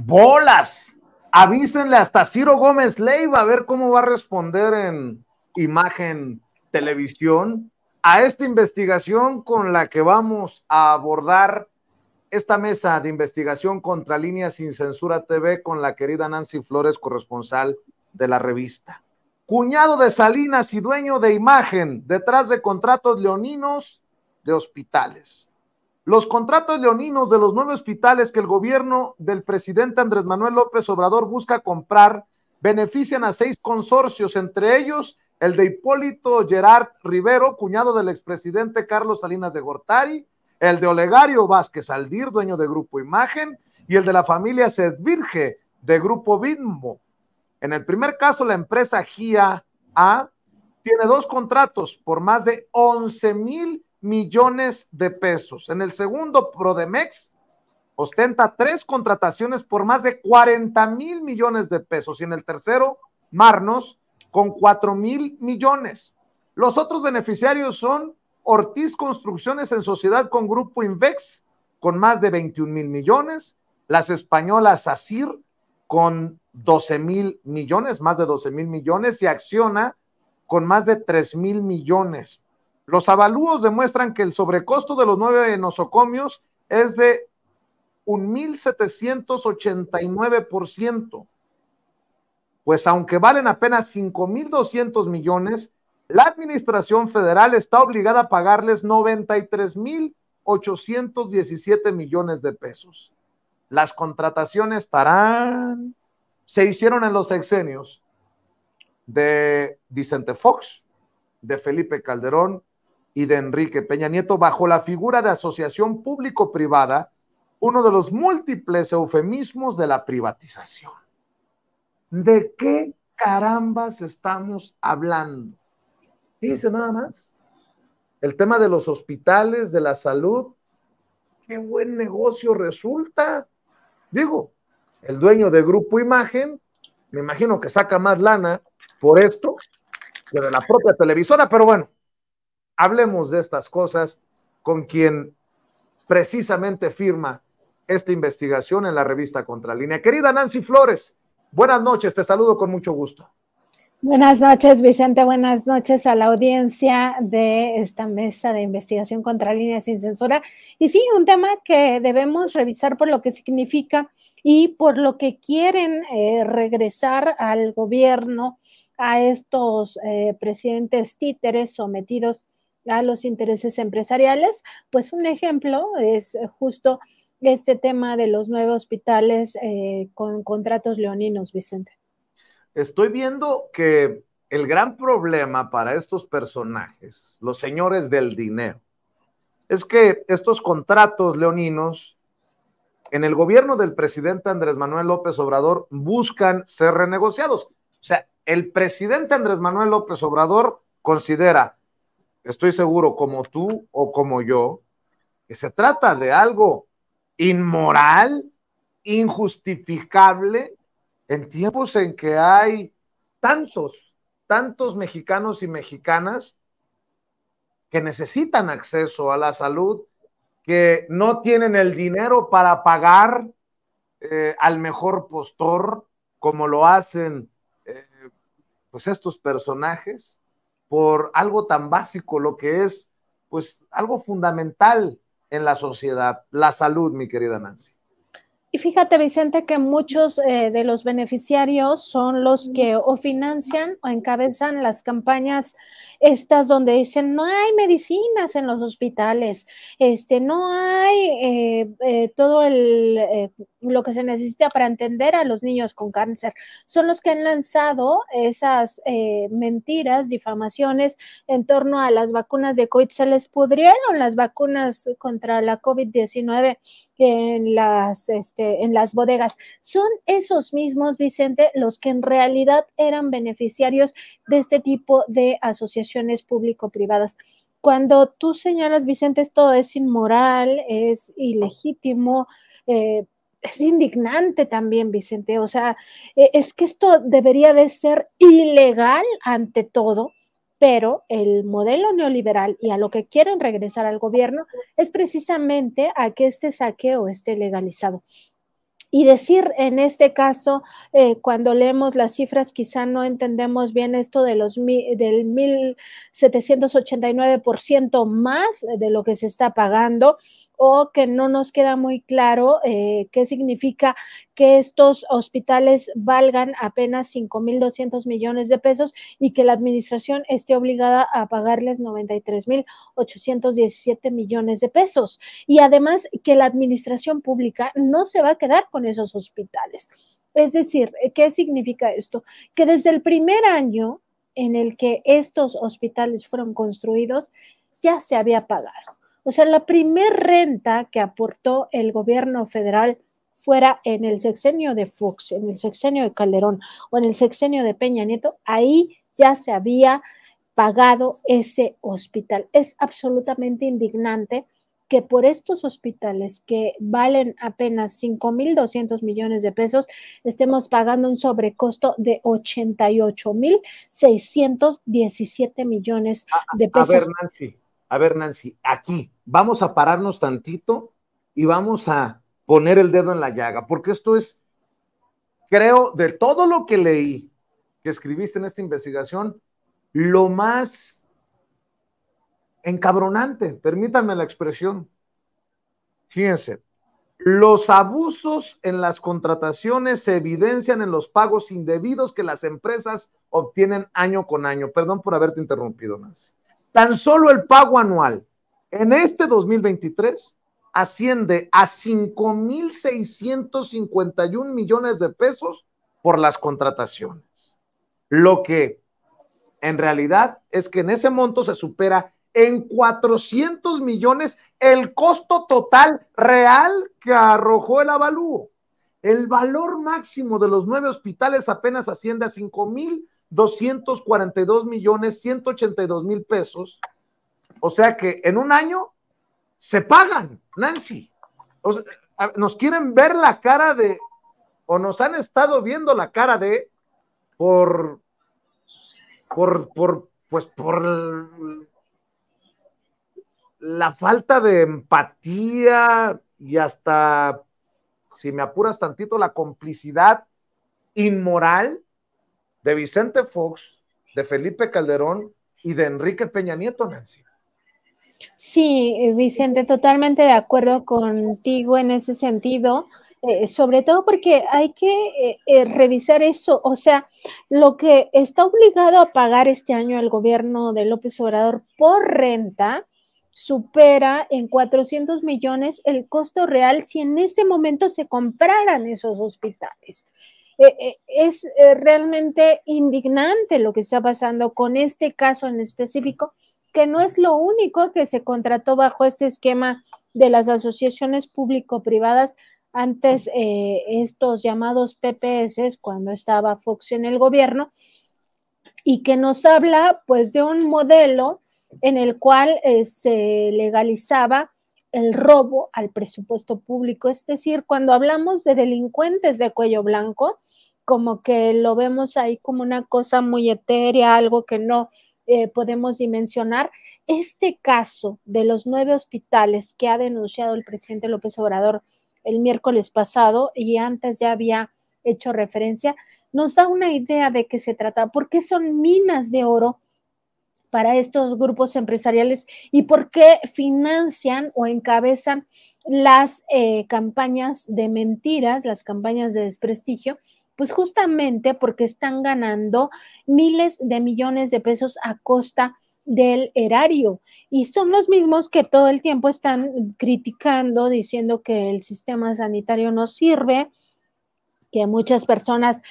bolas. Avísenle hasta Ciro Gómez Leiva a ver cómo va a responder en Imagen Televisión a esta investigación con la que vamos a abordar esta mesa de investigación contra Línea Sin Censura TV con la querida Nancy Flores, corresponsal de la revista. Cuñado de Salinas y dueño de Imagen, detrás de contratos leoninos de hospitales. Los contratos leoninos de los 9 hospitales que el gobierno del presidente Andrés Manuel López Obrador busca comprar benefician a 6 consorcios, entre ellos el de Hipólito Gerard Rivero, cuñado del expresidente Carlos Salinas de Gortari, el de Olegario Vázquez Aldir, dueño de Grupo Imagen, y el de la familia Sedvirge, de Grupo Bimbo. En el primer caso, la empresa GIA-A tiene 2 contratos por más de 11,000 millones de pesos. En el segundo, Prodemex ostenta 3 contrataciones por más de 40,000 millones de pesos. Y en el tercero, Marnos, con 4,000 millones. Los otros beneficiarios son Ortiz Construcciones en sociedad con Grupo Invex, con más de 21,000 millones. Las españolas ASIR, con 12,000 millones, más de 12,000 millones. Y Acciona, con más de 3,000 millones. Los avalúos demuestran que el sobrecosto de los 9 nosocomios es de 1,789%. Pues aunque valen apenas 5,200 millones, la administración federal está obligada a pagarles 93,817 millones de pesos. Las contrataciones se hicieron en los sexenios de Vicente Fox, de Felipe Calderón y de Enrique Peña Nieto, bajo la figura de asociación público-privada, uno de los múltiples eufemismos de la privatización. ¿De qué carambas estamos hablando? Fíjense nada más. El tema de los hospitales, de la salud, qué buen negocio resulta. Digo, el dueño de Grupo Imagen, me imagino que saca más lana por esto que de la propia televisora, pero bueno, hablemos de estas cosas con quien precisamente firma esta investigación en la revista Contralínea. Querida Nancy Flores, buenas noches, te saludo con mucho gusto. Buenas noches, Vicente, buenas noches a la audiencia de esta mesa de investigación contra Línea Sin Censura. Y sí, un tema que debemos revisar por lo que significa y por lo que quieren regresar al gobierno a estos presidentes títeres sometidos a los intereses empresariales. Pues un ejemplo es justo este tema de los 9 hospitales con contratos leoninos, Vicente. Estoy viendo que el gran problema para estos personajes, los señores del dinero, es que estos contratos leoninos en el gobierno del presidente Andrés Manuel López Obrador buscan ser renegociados. O sea, el presidente Andrés Manuel López Obrador considera, estoy seguro como tú o como yo, que se trata de algo inmoral, injustificable, en tiempos en que hay tantos mexicanos y mexicanas que necesitan acceso a la salud, que no tienen el dinero para pagar al mejor postor, como lo hacen pues estos personajes, por algo tan básico, lo que es pues algo fundamental en la sociedad, la salud, mi querida Nancy. Y fíjate, Vicente, que muchos de los beneficiarios son los que o financian o encabezan las campañas estas donde dicen no hay medicinas en los hospitales, no hay todo lo que se necesita para atender a los niños con cáncer. Son los que han lanzado esas mentiras, difamaciones en torno a las vacunas de COVID. Se les pudrieron las vacunas contra la COVID-19 en las bodegas. Son esos mismos, Vicente, los que en realidad eran beneficiarios de este tipo de asociaciones público-privadas. Cuando tú señalas, Vicente, esto es inmoral, es ilegítimo, es indignante también, Vicente. O sea, es que esto debería de ser ilegal ante todo, pero el modelo neoliberal y a lo que quieren regresar al gobierno es precisamente a que este saqueo esté legalizado. Y decir en este caso, cuando leemos las cifras, quizá no entendemos bien esto de del 1,789% más de lo que se está pagando, o que no nos queda muy claro qué significa que estos hospitales valgan apenas 5,200 millones de pesos y que la administración esté obligada a pagarles 93,817 millones de pesos. Y además que la administración pública no se va a quedar con esos hospitales. Es decir, ¿qué significa esto? Que desde el primer año en el que estos hospitales fueron construidos, ya se había pagado. O sea, la primer renta que aportó el gobierno federal, fuera en el sexenio de Fox, en el sexenio de Calderón o en el sexenio de Peña Nieto, ahí ya se había pagado ese hospital. Es absolutamente indignante que por estos hospitales que valen apenas 5,200 millones de pesos, estemos pagando un sobrecosto de 88,617 millones de pesos. A ver, Nancy, aquí vamos a pararnos tantito y vamos a poner el dedo en la llaga, porque esto es, creo, de todo lo que leí, que escribiste en esta investigación, lo más encabronante, permítanme la expresión. Fíjense, los abusos en las contrataciones se evidencian en los pagos indebidos que las empresas obtienen año con año. Perdón por haberte interrumpido, Nancy. Tan solo el pago anual en este 2023 asciende a 5,651 millones de pesos por las contrataciones. Lo que en realidad es que en ese monto se supera en 400 millones el costo total real que arrojó el avalúo. El valor máximo de los 9 hospitales apenas asciende a 5,242,182,000 pesos. O sea que en un año se pagan, Nancy. O sea, nos quieren ver la cara de, o nos han estado viendo la cara de, por la falta de empatía y hasta, si me apuras tantito, la complicidad inmoral de Vicente Fox, de Felipe Calderón y de Enrique Peña Nieto, Nancy. Sí, Vicente, totalmente de acuerdo contigo en ese sentido. Sobre todo porque hay que revisar eso, o sea, lo que está obligado a pagar este año el gobierno de López Obrador por renta supera en 400 millones el costo real si en este momento se compraran esos hospitales. Es realmente indignante lo que está pasando con este caso en específico, que no es lo único que se contrató bajo este esquema de las asociaciones público-privadas, antes estos llamados PPS, cuando estaba Fox en el gobierno, y que nos habla pues de un modelo en el cual se legalizaba el robo al presupuesto público. Es decir, cuando hablamos de delincuentes de cuello blanco, como que lo vemos ahí como una cosa muy etérea, algo que no podemos dimensionar. Este caso de los 9 hospitales que ha denunciado el presidente López Obrador el miércoles pasado, y antes ya había hecho referencia, nos da una idea de qué se trata, por qué son minas de oro para estos grupos empresariales y por qué financian o encabezan las campañas de mentiras, las campañas de desprestigio. Pues justamente porque están ganando miles de millones de pesos a costa del erario, y son los mismos que todo el tiempo están criticando, diciendo que el sistema sanitario no sirve, que muchas personas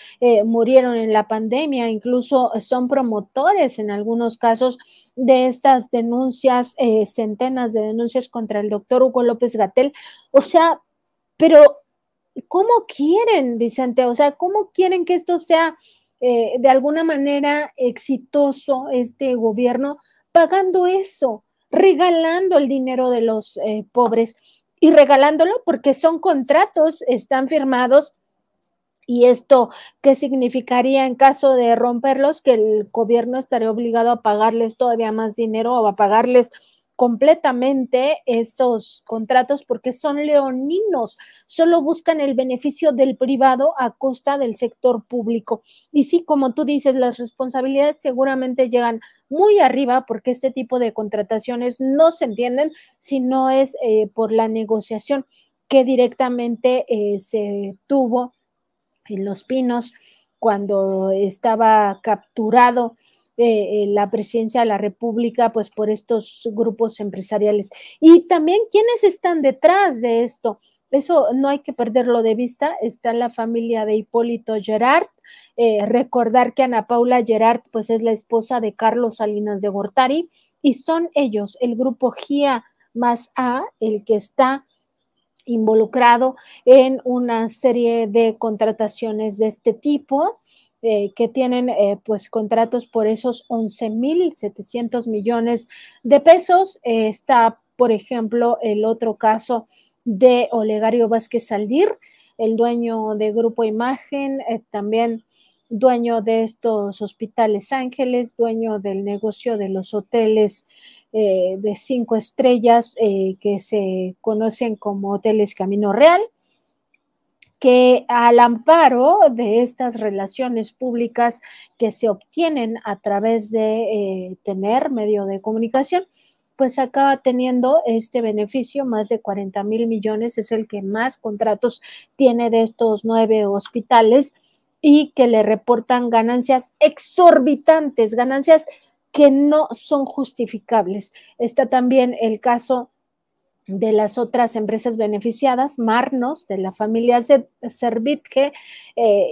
murieron en la pandemia, incluso son promotores en algunos casos de estas denuncias, centenas de denuncias contra el doctor Hugo López-Gatell. O sea, pero ¿cómo quieren, Vicente? O sea, ¿cómo quieren que esto sea de alguna manera exitoso, este gobierno, pagando eso, regalando el dinero de los pobres, y regalándolo porque son contratos, están firmados? ¿Y esto qué significaría en caso de romperlos? Que el gobierno estaría obligado a pagarles todavía más dinero, o a pagarles completamente esos contratos porque son leoninos, solo buscan el beneficio del privado a costa del sector público. Y sí, como tú dices, las responsabilidades seguramente llegan muy arriba porque este tipo de contrataciones no se entienden si no es por la negociación que directamente se tuvo en Los Pinos cuando estaba capturado la presidencia de la República, pues por estos grupos empresariales. Y también, ¿quiénes están detrás de esto? Eso no hay que perderlo de vista. Está la familia de Hipólito Gerard. Recordar que Ana Paula Gerard, pues es la esposa de Carlos Salinas de Gortari, y son ellos, el grupo GIA más A, el que está involucrado en una serie de contrataciones de este tipo, que tienen pues contratos por esos 11,700 millones de pesos. Está, por ejemplo, el otro caso de Olegario Vázquez Aldir, el dueño de Grupo Imagen, también dueño de estos hospitales Ángeles, dueño del negocio de los hoteles de 5 estrellas que se conocen como Hoteles Camino Real, que al amparo de estas relaciones públicas que se obtienen a través de tener medio de comunicación, pues acaba teniendo este beneficio, más de 40,000 millones, es el que más contratos tiene de estos 9 hospitales y que le reportan ganancias exorbitantes, ganancias que no son justificables. Está también el caso de las otras empresas beneficiadas, Marnos, de la familia Servitje,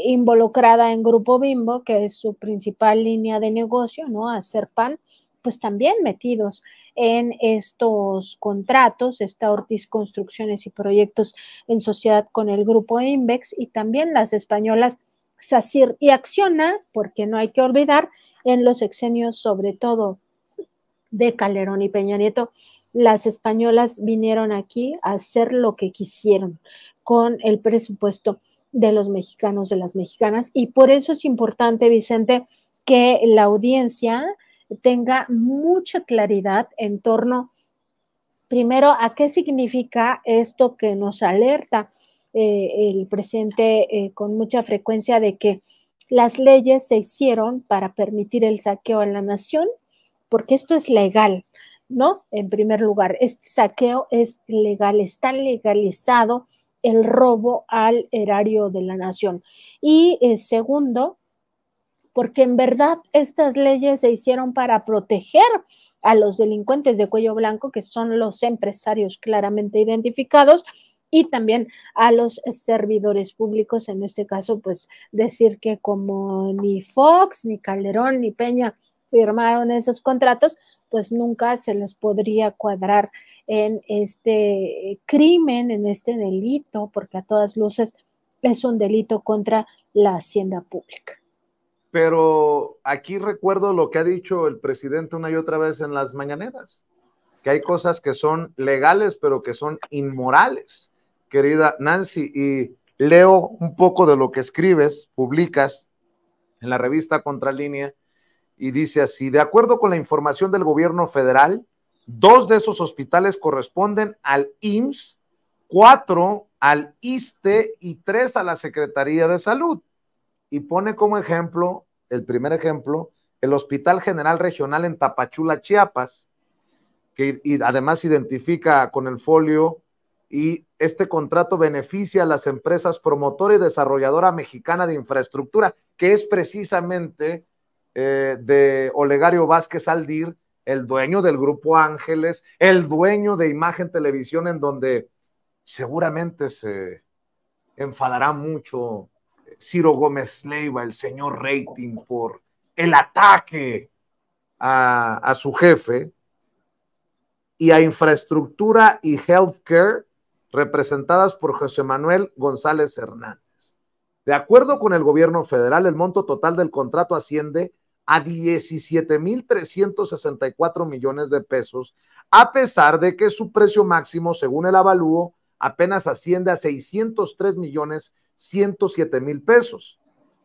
involucrada en Grupo Bimbo, que es su principal línea de negocio, ¿no? Hacer pan, pues también metidos en estos contratos. Está Ortiz Construcciones y Proyectos en sociedad con el Grupo Invex, y también las españolas SACIR y Acciona, porque no hay que olvidar, en los sexenios, sobre todo de Calderón y Peña Nieto, las españolas vinieron aquí a hacer lo que quisieron con el presupuesto de los mexicanos, de las mexicanas, y por eso es importante, Vicente, que la audiencia tenga mucha claridad en torno, primero, a qué significa esto que nos alerta el presidente con mucha frecuencia, de que las leyes se hicieron para permitir el saqueo a la nación, porque esto es legal, ¿no? En primer lugar, este saqueo es legal, está legalizado el robo al erario de la nación. Y segundo, porque en verdad estas leyes se hicieron para proteger a los delincuentes de cuello blanco, que son los empresarios claramente identificados, y también a los servidores públicos. En este caso, pues decir que como ni Fox, ni Calderón, ni Peña firmaron esos contratos, pues nunca se les podría cuadrar en este crimen, en este delito, porque a todas luces es un delito contra la hacienda pública. Pero aquí recuerdo lo que ha dicho el presidente una y otra vez en las mañaneras, que hay cosas que son legales, pero que son inmorales, querida Nancy, y leo un poco de lo que escribes, publicas en la revista Contralínea, y dice así: de acuerdo con la información del gobierno federal, 2 de esos hospitales corresponden al IMSS, 4 al ISSSTE y 3 a la Secretaría de Salud. Y pone como ejemplo, el primer ejemplo, el Hospital General Regional en Tapachula, Chiapas, que y además identifica con el folio, y este contrato beneficia a las empresas promotora y desarrolladora mexicana de infraestructura, que es precisamente de Olegario Vázquez Aldir, el dueño del Grupo Ángeles, el dueño de Imagen Televisión, en donde seguramente se enfadará mucho Ciro Gómez Leiva, el señor rating, por el ataque a su jefe, y a infraestructura y healthcare, representadas por José Manuel González Hernández. De acuerdo con el gobierno federal, el monto total del contrato asciende a 17,364 millones de pesos, a pesar de que su precio máximo, según el avalúo, apenas asciende a 603,107,000 pesos.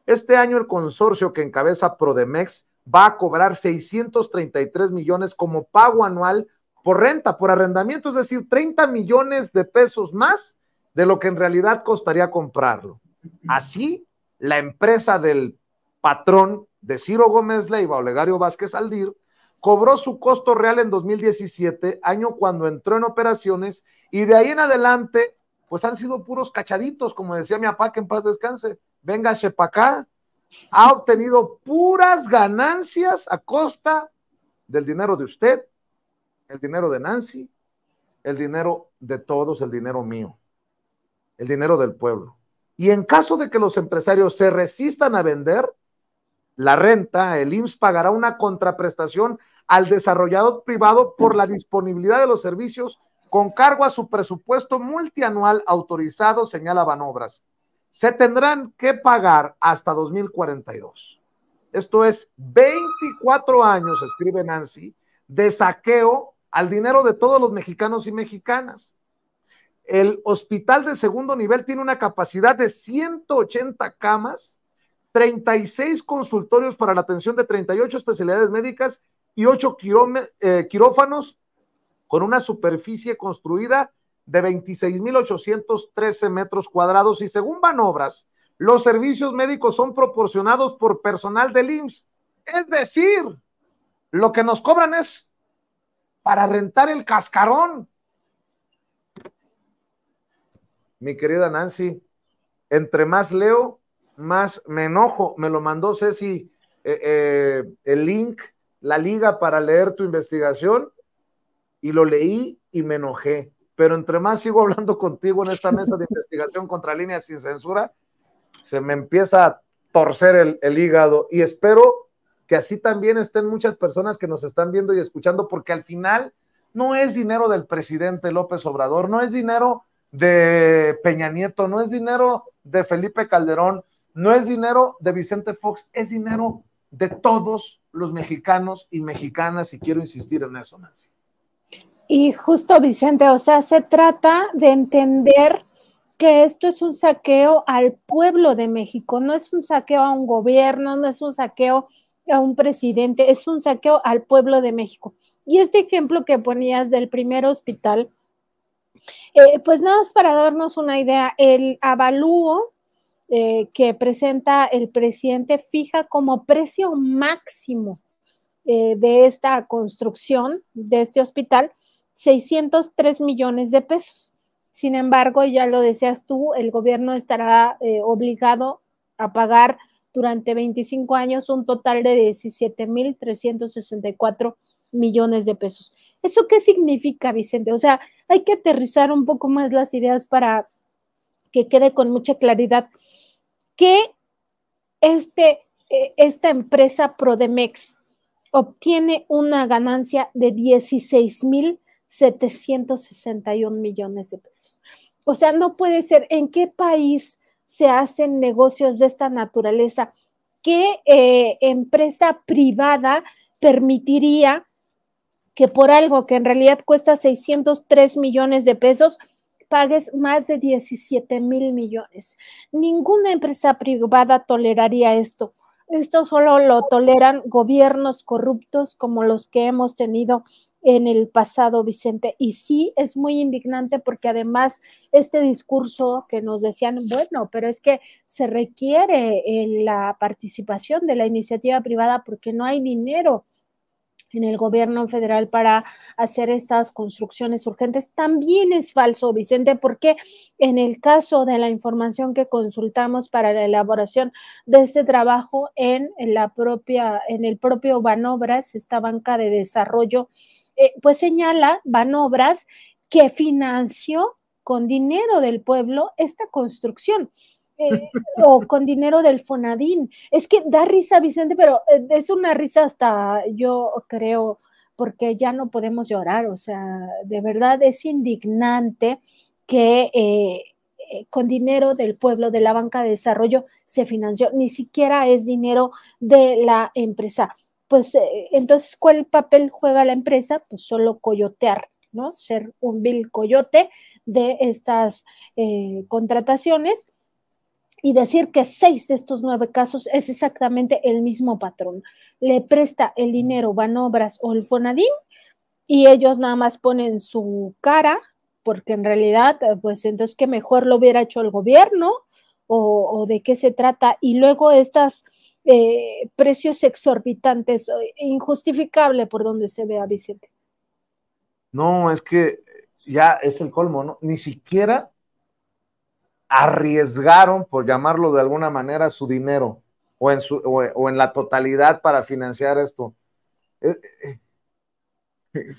Este año el consorcio que encabeza Prodemex va a cobrar 633 millones como pago anual por renta, por arrendamiento, es decir, 30 millones de pesos más de lo que en realidad costaría comprarlo. Así, la empresa del patrón de Ciro Gómez Leiva, Olegario Vázquez Aldir, cobró su costo real en 2017, año cuando entró en operaciones, y de ahí en adelante, pues han sido puros cachaditos, como decía mi papá, que en paz descanse, véngase para acá. Ha obtenido puras ganancias a costa del dinero de usted, el dinero de Nancy, el dinero de todos, el dinero mío, el dinero del pueblo. Y en caso de que los empresarios se resistan a vender la renta, el IMSS pagará una contraprestación al desarrollador privado por la disponibilidad de los servicios con cargo a su presupuesto multianual autorizado, señala Banobras. Se tendrán que pagar hasta 2042. Esto es 24 años, escribe Nancy, de saqueo al dinero de todos los mexicanos y mexicanas. El hospital de segundo nivel tiene una capacidad de 180 camas, 36 consultorios para la atención de 38 especialidades médicas y 8 quirófanos con una superficie construida de 26,813 metros cuadrados, y según Banobras, los servicios médicos son proporcionados por personal del IMSS. Es decir, lo que nos cobran es para rentar el cascarón. Mi querida Nancy, entre más leo, más me enojo. Me lo mandó Ceci el link, la liga para leer tu investigación, y lo leí y me enojé. Pero entre más sigo hablando contigo en esta mesa de investigación contra Líneas Sin Censura, se me empieza a torcer el hígado, y espero que así también estén muchas personas que nos están viendo y escuchando, porque al final no es dinero del presidente López Obrador, no es dinero de Peña Nieto, no es dinero de Felipe Calderón, no es dinero de Vicente Fox, es dinero de todos los mexicanos y mexicanas, y quiero insistir en eso, Nancy. Y justo, Vicente, o sea, se trata de entender que esto es un saqueo al pueblo de México, no es un saqueo a un gobierno, no es un saqueo a un presidente, es un saqueo al pueblo de México. Y este ejemplo que ponías del primer hospital, pues nada más para darnos una idea, el avalúo que presenta el presidente fija como precio máximo de esta construcción, de este hospital, 603 millones de pesos. Sin embargo, ya lo decías tú, el gobierno estará obligado a pagar durante 25 años un total de 17,364 millones de pesos. ¿Eso qué significa, Vicente? O sea, hay que aterrizar un poco más las ideas para que quede con mucha claridad que esta empresa Prodemex obtiene una ganancia de 16,761 millones de pesos. O sea, no puede ser. ¿En qué país se hacen negocios de esta naturaleza? ¿Qué empresa privada permitiría que por algo que en realidad cuesta 603 millones de pesos pagues más de 17,000 millones? Ninguna empresa privada toleraría esto. Esto solo lo toleran gobiernos corruptos como los que hemos tenido en el pasado, Vicente. Y sí, es muy indignante porque además este discurso que nos decían, bueno, pero es que se requiere la participación de la iniciativa privada porque no hay dinero en el gobierno federal para hacer estas construcciones urgentes, también es falso, Vicente, porque en el caso de la información que consultamos para la elaboración de este trabajo en el propio Banobras, esta banca de desarrollo, pues señala Banobras que financió con dinero del pueblo esta construcción. O con dinero del Fonadín. Es que da risa, Vicente, pero es una risa hasta, yo creo, porque ya no podemos llorar. O sea, de verdad es indignante que con dinero del pueblo, de la banca de desarrollo, se financió. Ni siquiera es dinero de la empresa. Pues entonces, ¿cuál papel juega la empresa? Pues solo coyotear, ¿no? Ser un vil coyote de estas contrataciones, y decir que 6 de estos 9 casos es exactamente el mismo patrón. Le presta el dinero Banobras o el Fonadín, y ellos nada más ponen su cara, porque en realidad, pues entonces que mejor lo hubiera hecho el gobierno, o de qué se trata, y luego estas precios exorbitantes, injustificable por donde se vea, Vicente. No, es que ya es el colmo, ¿no? Ni siquiera arriesgaron, por llamarlo de alguna manera, su dinero o en la totalidad para financiar esto.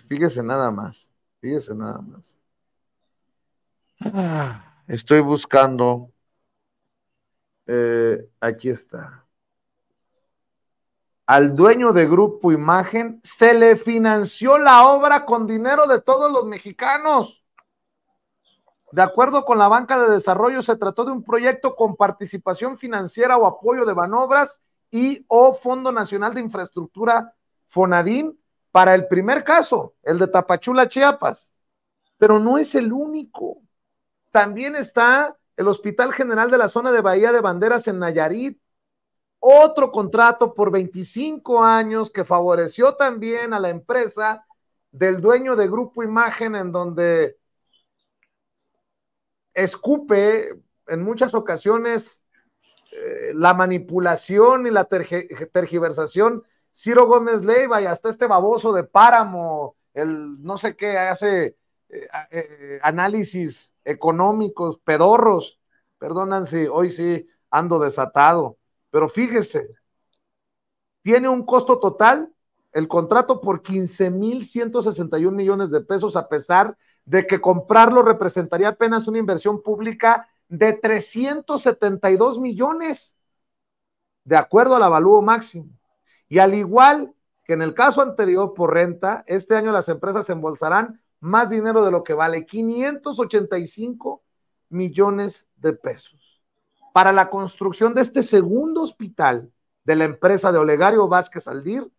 Fíjese nada más, fíjese nada más. Estoy buscando, aquí está. Al dueño de Grupo Imagen se le financió la obra con dinero de todos los mexicanos. De acuerdo con la banca de desarrollo, se trató de un proyecto con participación financiera o apoyo de Banobras y o Fondo Nacional de Infraestructura Fonadín para el primer caso, el de Tapachula, Chiapas. Pero no es el único. También está el Hospital General de la zona de Bahía de Banderas en Nayarit, otro contrato por 25 años que favoreció también a la empresa del dueño de Grupo Imagen, en donde escupe en muchas ocasiones la manipulación y la tergiversación Ciro Gómez Leiva, y hasta este baboso de Páramo, el no sé qué, hace análisis económicos, pedorros, perdonan si hoy sí ando desatado, pero fíjese, tiene un costo total el contrato por 15,161 millones de pesos, a pesar de que comprarlo representaría apenas una inversión pública de 372 millones, de acuerdo al avalúo máximo. Y al igual que en el caso anterior por renta, este año las empresas embolsarán más dinero de lo que vale, 585 millones de pesos, para la construcción de este segundo hospital de la empresa de Olegario Vázquez Aldir.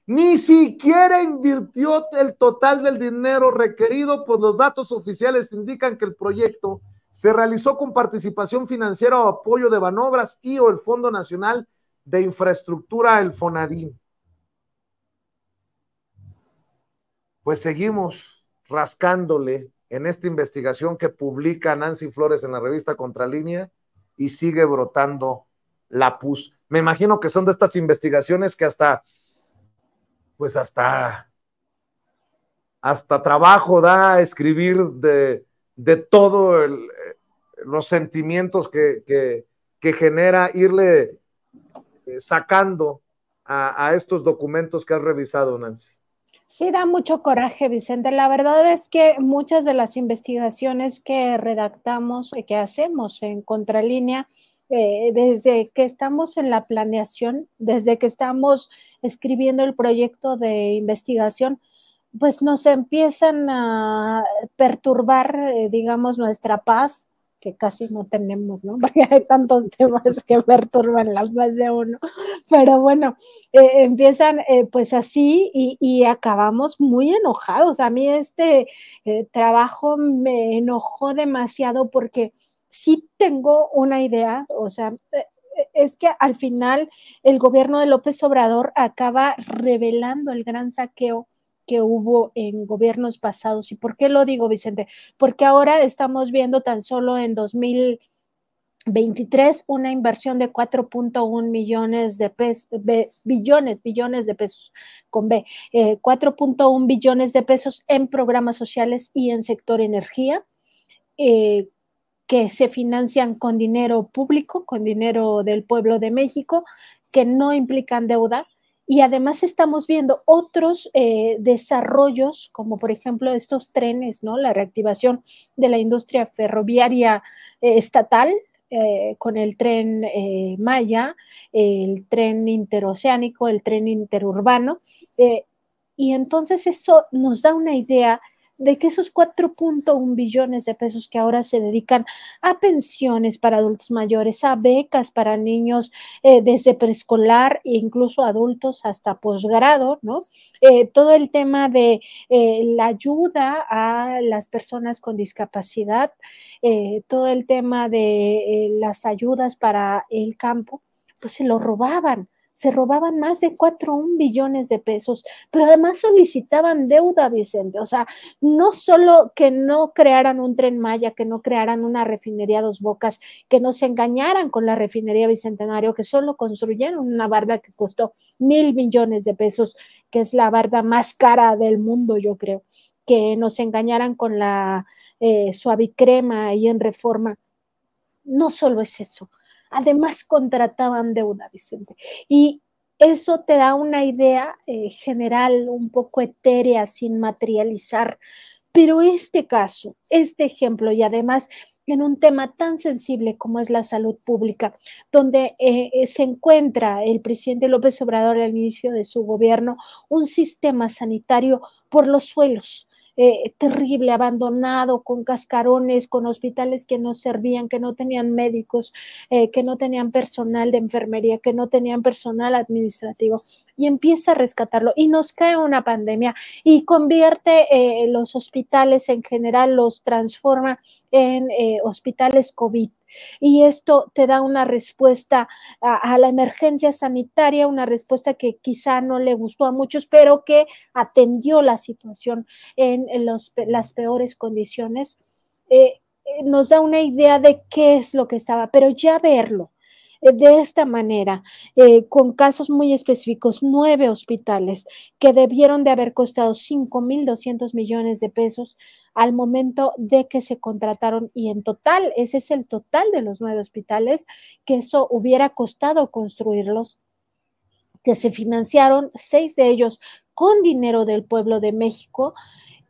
Ni siquiera invirtió el total del dinero requerido, pues los datos oficiales indican que el proyecto se realizó con participación financiera o apoyo de Banobras y o el Fondo Nacional de Infraestructura, el Fonadín. Pues seguimos rascándole en esta investigación que publica Nancy Flores en la revista Contralínea y sigue brotando la pus. Me imagino que son de estas investigaciones que hasta trabajo da escribir de todo los sentimientos que genera irle sacando a estos documentos que has revisado, Nancy. Sí, da mucho coraje, Vicente. La verdad es que muchas de las investigaciones que redactamos, que hacemos en Contralínea, desde que estamos en la planeación, desde que estamos escribiendo el proyecto de investigación, pues nos empiezan a perturbar, digamos, nuestra paz, que casi no tenemos, ¿no? Porque hay tantos temas que perturban la paz de uno. Pero bueno, empiezan pues así y acabamos muy enojados. A mí este trabajo me enojó demasiado porque sí tengo una idea, o sea, es que al final el gobierno de López Obrador acaba revelando el gran saqueo que hubo en gobiernos pasados. ¿Y por qué lo digo, Vicente? Porque ahora estamos viendo tan solo en 2023 una inversión de 4.1 millones de pesos, billones de pesos con B, 4.1 billones de pesos en programas sociales y en sector energía, que se financian con dinero público, con dinero del pueblo de México, que no implican deuda. Y además estamos viendo otros desarrollos, como por ejemplo estos trenes, ¿no? La reactivación de la industria ferroviaria estatal, con el tren Maya, el tren interoceánico, el tren interurbano. Y entonces eso nos da una idea de que esos 4.1 billones de pesos que ahora se dedican a pensiones para adultos mayores, a becas para niños desde preescolar e incluso adultos hasta posgrado, ¿no? Todo el tema de la ayuda a las personas con discapacidad, todo el tema de las ayudas para el campo, pues se lo robaban. se robaban más de 4 billones de pesos, pero además solicitaban deuda, Vicente. O sea, no solo que no crearan un Tren Maya, que no crearan una refinería Dos Bocas, que no se engañaran con la refinería Bicentenario, que solo construyeron una barda que costó 1,000 millones de pesos, que es la barda más cara del mundo, yo creo, que nos engañaran con la Suavicrema ahí en Reforma. No solo es eso, además contrataban deuda, Vicente. Y eso te da una idea general, un poco etérea, sin materializar. Pero este caso, este ejemplo, y además en un tema tan sensible como es la salud pública, donde se encuentra el presidente López Obrador al inicio de su gobierno, un sistema sanitario por los suelos. Terrible, abandonado, con cascarones, con hospitales que no servían, que no tenían médicos, que no tenían personal de enfermería, que no tenían personal administrativo, y empieza a rescatarlo, y nos cae una pandemia, y convierte los hospitales en general, los transforma en hospitales COVID. Y esto te da una respuesta a la emergencia sanitaria, una respuesta que quizá no le gustó a muchos, pero que atendió la situación en las peores condiciones. Nos da una idea de qué es lo que estaba, pero ya verlo de esta manera, con casos muy específicos, 9 hospitales que debieron de haber costado 5,200 millones de pesos al momento de que se contrataron, y en total, ese es el total de los 9 hospitales, que eso hubiera costado construirlos, que se financiaron 6 de ellos con dinero del pueblo de México,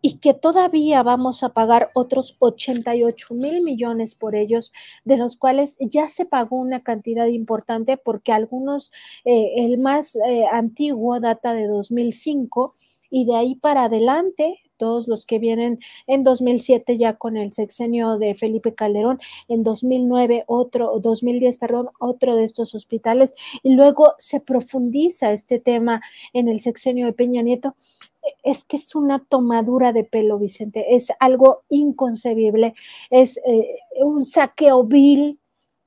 y que todavía vamos a pagar otros 88,000 millones por ellos, de los cuales ya se pagó una cantidad importante, porque algunos, el más antiguo data de 2005, y de ahí para adelante, todos los que vienen en 2007 ya con el sexenio de Felipe Calderón, en 2009 otro, 2010, perdón, otro de estos hospitales, y luego se profundiza este tema en el sexenio de Peña Nieto. Es que es una tomadura de pelo, Vicente, es algo inconcebible, es un saqueo vil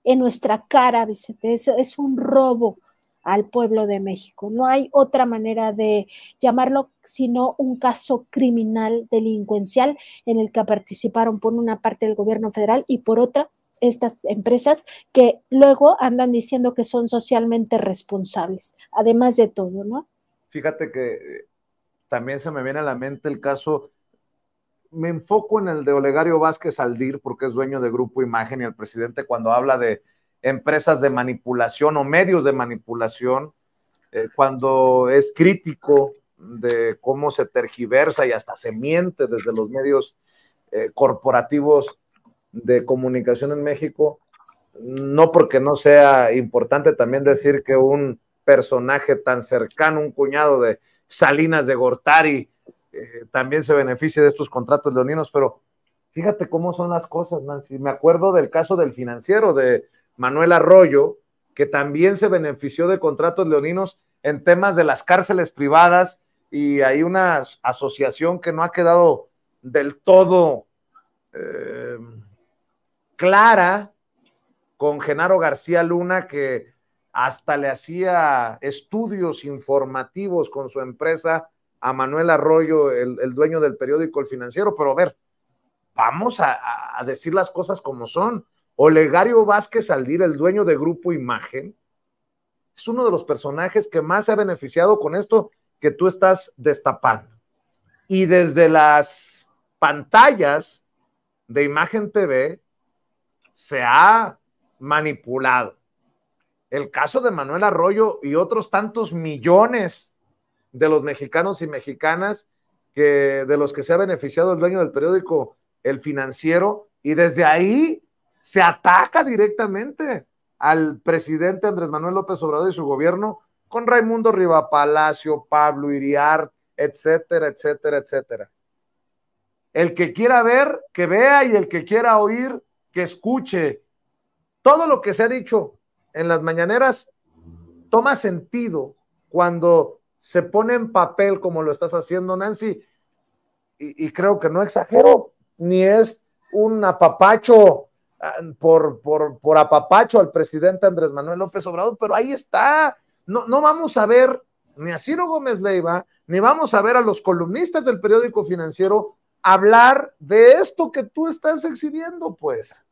en nuestra cara, Vicente, es un robo al pueblo de México. No hay otra manera de llamarlo sino un caso criminal delincuencial en el que participaron por una parte el gobierno federal y por otra estas empresas que luego andan diciendo que son socialmente responsables, además de todo, ¿no? Fíjate que también se me viene a la mente el caso, me enfoco en el de Olegario Vázquez Aldir, porque es dueño de Grupo Imagen, y el presidente cuando habla de empresas de manipulación o medios de manipulación, cuando es crítico de cómo se tergiversa y hasta se miente desde los medios corporativos de comunicación en México, no porque no sea importante también decir que un personaje tan cercano, un cuñado de Salinas de Gortari, también se beneficia de estos contratos leoninos, pero fíjate cómo son las cosas, Nancy. Me acuerdo del caso del financiero de Manuel Arroyo, que también se benefició de contratos leoninos en temas de las cárceles privadas, y hay una asociación que no ha quedado del todo clara con Genaro García Luna, que hasta le hacía estudios informativos con su empresa a Manuel Arroyo, el dueño del periódico El Financiero. Pero a ver, vamos a decir las cosas como son. Olegario Vázquez Aldir, el dueño de Grupo Imagen, es uno de los personajes que más se ha beneficiado con esto que tú estás destapando. Y desde las pantallas de Imagen TV se ha manipulado. El caso de Manuel Arroyo y otros tantos millones de los mexicanos y mexicanas de los que se ha beneficiado el dueño del periódico El Financiero, y desde ahí se ataca directamente al presidente Andrés Manuel López Obrador y su gobierno, con Raimundo Rivapalacio, Pablo Iriart, etcétera, etcétera, etcétera. El que quiera ver, que vea, y el que quiera oír, que escuche. Todo lo que se ha dicho en las mañaneras toma sentido cuando se pone en papel como lo estás haciendo, Nancy, y creo que no exagero, ni es un apapacho por apapacho al presidente Andrés Manuel López Obrador, pero ahí está. no vamos a ver ni a Ciro Gómez Leiva, ni vamos a ver a los columnistas del periódico Financiero hablar de esto que tú estás exhibiendo, pues.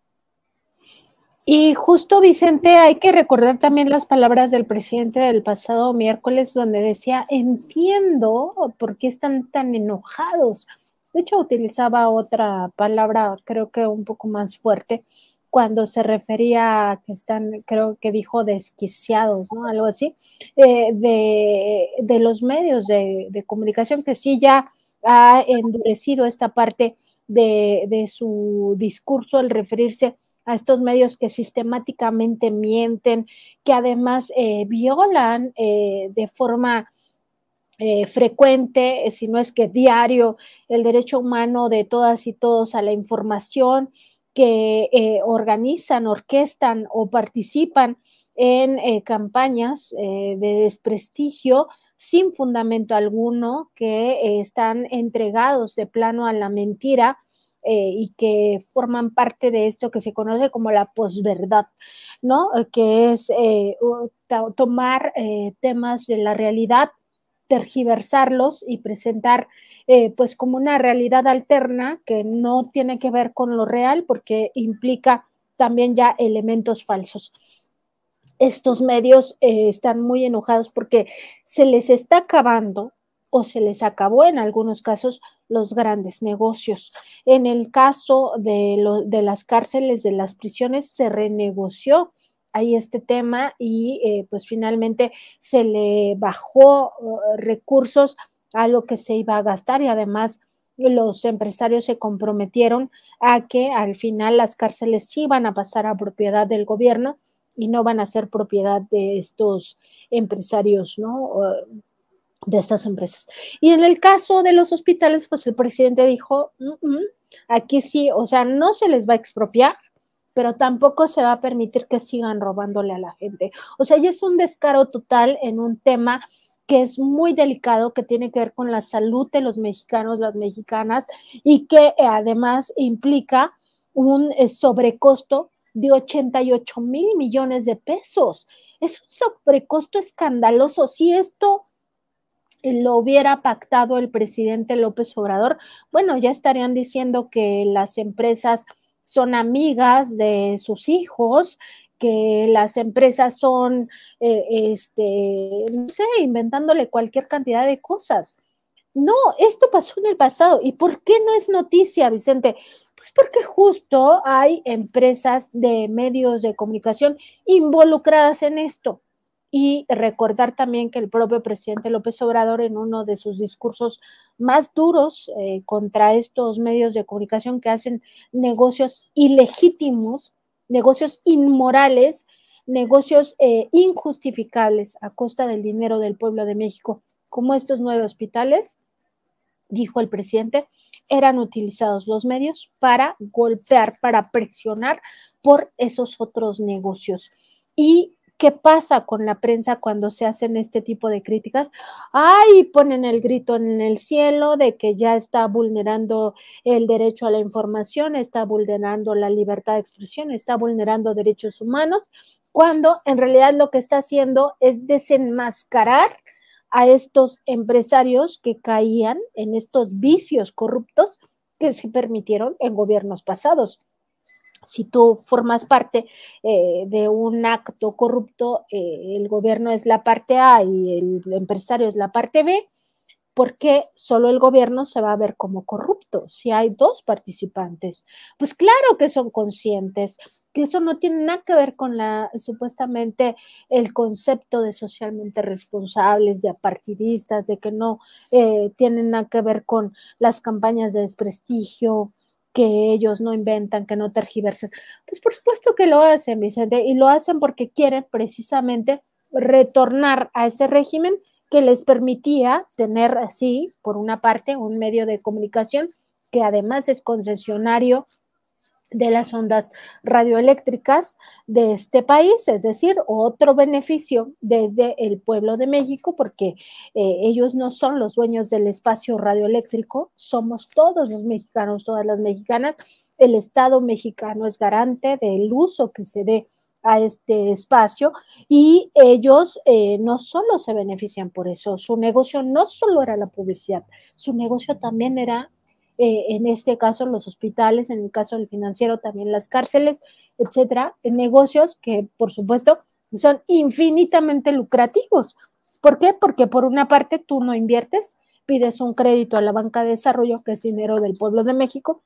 Y justo, Vicente, hay que recordar también las palabras del presidente del pasado miércoles, donde decía, entiendo por qué están tan enojados. De hecho, utilizaba otra palabra, creo que un poco más fuerte, cuando se refería a que están, creo que dijo desquiciados, ¿no? Algo así, de los medios de comunicación, que sí ya ha endurecido esta parte de su discurso, el referirse a estos medios que sistemáticamente mienten, que además violan de forma frecuente, si no es que diario, el derecho humano de todas y todos a la información, que organizan, orquestan o participan en campañas de desprestigio sin fundamento alguno, que están entregados de plano a la mentira, y que forman parte de esto que se conoce como la posverdad, ¿no? Que es tomar temas de la realidad, tergiversarlos y presentar pues como una realidad alterna que no tiene que ver con lo real, porque implica también ya elementos falsos. Estos medios están muy enojados porque se les está acabando, o se les acabó en algunos casos, los grandes negocios. En el caso de las cárceles, de las prisiones, se renegoció ahí este tema y pues finalmente se le bajó recursos a lo que se iba a gastar, y además los empresarios se comprometieron a que al final las cárceles sí van a pasar a propiedad del gobierno y no van a ser propiedad de estos empresarios, ¿no? De estas empresas. Y en el caso de los hospitales, pues el presidente dijo, aquí sí, o sea, no se les va a expropiar, pero tampoco se va a permitir que sigan robándole a la gente. O sea, ya es un descaro total en un tema que es muy delicado, que tiene que ver con la salud de los mexicanos, las mexicanas, y que además implica un sobrecosto de 88,000 millones de pesos. Es un sobrecosto escandaloso. Si esto lo hubiera pactado el presidente López Obrador, bueno, ya estarían diciendo que las empresas son amigas de sus hijos, que las empresas son, no sé, inventándole cualquier cantidad de cosas. No, esto pasó en el pasado. ¿Y por qué no es noticia, Vicente? Pues porque justo hay empresas de medios de comunicación involucradas en esto. Y recordar también que el propio presidente López Obrador, en uno de sus discursos más duros contra estos medios de comunicación que hacen negocios ilegítimos, negocios inmorales, negocios injustificables a costa del dinero del pueblo de México, como estos 9 hospitales, dijo el presidente, eran utilizados los medios para golpear, para presionar por esos otros negocios. Y ¿qué pasa con la prensa cuando se hacen este tipo de críticas? ¡Ay! Ponen el grito en el cielo de que ya está vulnerando el derecho a la información, está vulnerando la libertad de expresión, está vulnerando derechos humanos, cuando en realidad lo que está haciendo es desenmascarar a estos empresarios que caían en estos vicios corruptos que se permitieron en gobiernos pasados. Si tú formas parte de un acto corrupto, el gobierno es la parte A y el empresario es la parte B, ¿por qué solo el gobierno se va a ver como corrupto si hay 2 participantes? Pues claro que son conscientes, que eso no tiene nada que ver con supuestamente el concepto de socialmente responsables, de apartidistas, de que no tienen nada que ver con las campañas de desprestigio, que ellos no inventan, que no tergiversan. Pues por supuesto que lo hacen, Vicente, y lo hacen porque quieren precisamente retornar a ese régimen que les permitía tener así, por una parte, un medio de comunicación que además es concesionario de las ondas radioeléctricas de este país, es decir, otro beneficio desde el pueblo de México, porque ellos no son los dueños del espacio radioeléctrico, somos todos los mexicanos, todas las mexicanas. El Estado mexicano es garante del uso que se dé a este espacio, y ellos no solo se benefician por eso, su negocio no solo era la publicidad, su negocio también era, en este caso, los hospitales, en el caso del financiero también las cárceles, etcétera, negocios que, por supuesto, son infinitamente lucrativos. ¿Por qué? Porque por una parte tú no inviertes, pides un crédito a la banca de desarrollo, que es dinero del pueblo de México,